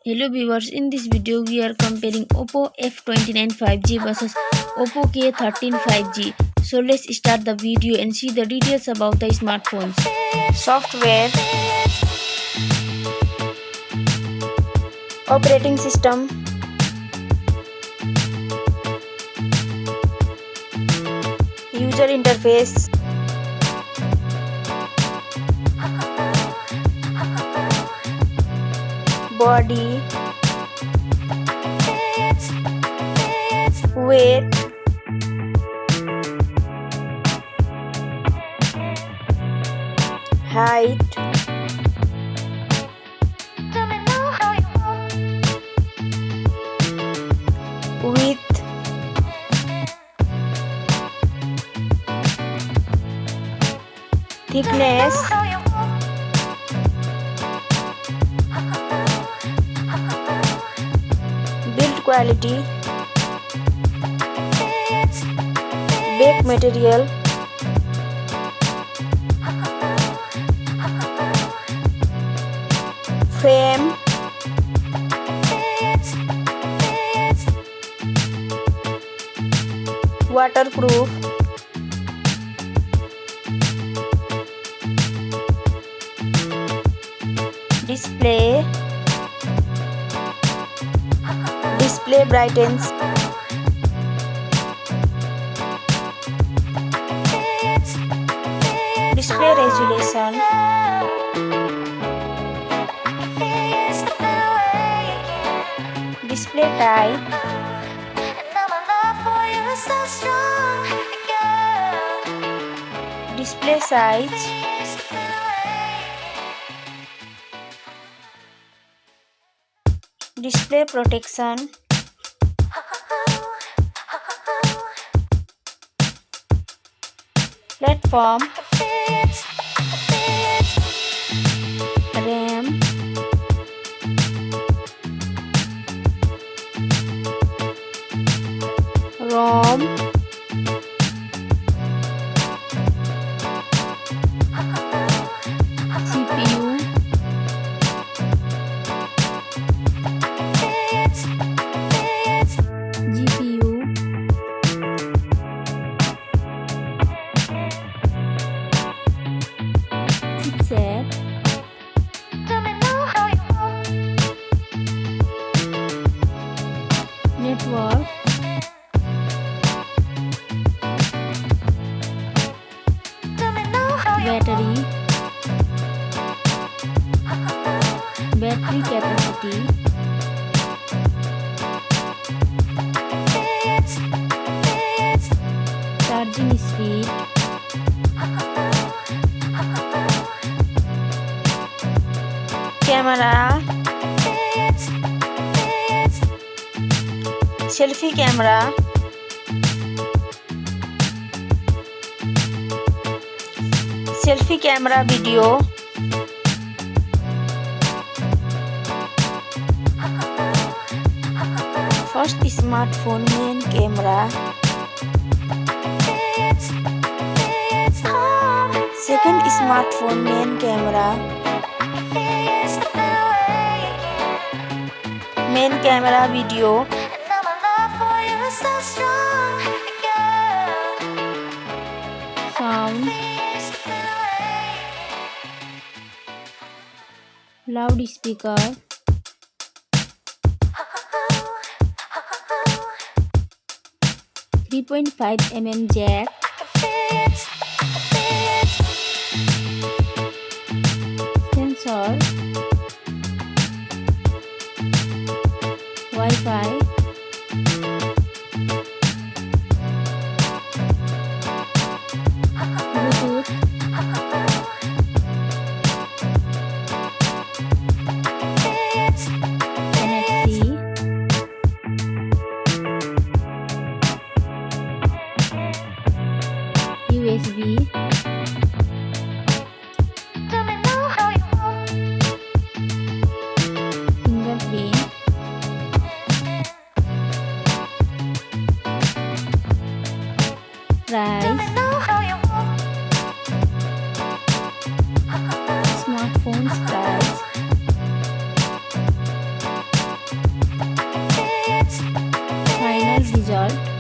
Hello viewers, in this video we are comparing Oppo F29 5G versus Oppo K13 5G. So let's start the video and see the details about the smartphones. Software, operating system, user interface, body, weight, height, width, thickness, build quality, back material, frame, waterproof, display brightens, display resolution, display type, display size, display protection, platform, RAM, ROM, CPU, GPU, chipset, network, battery capacity, charging speed, camera, selfie camera, video, first smartphone main camera, second smartphone main camera, video, sound, loudspeaker, 3.5mm jack, sensor, Wi-Fi, Bluetooth, NFC, USB, fingerprint, result.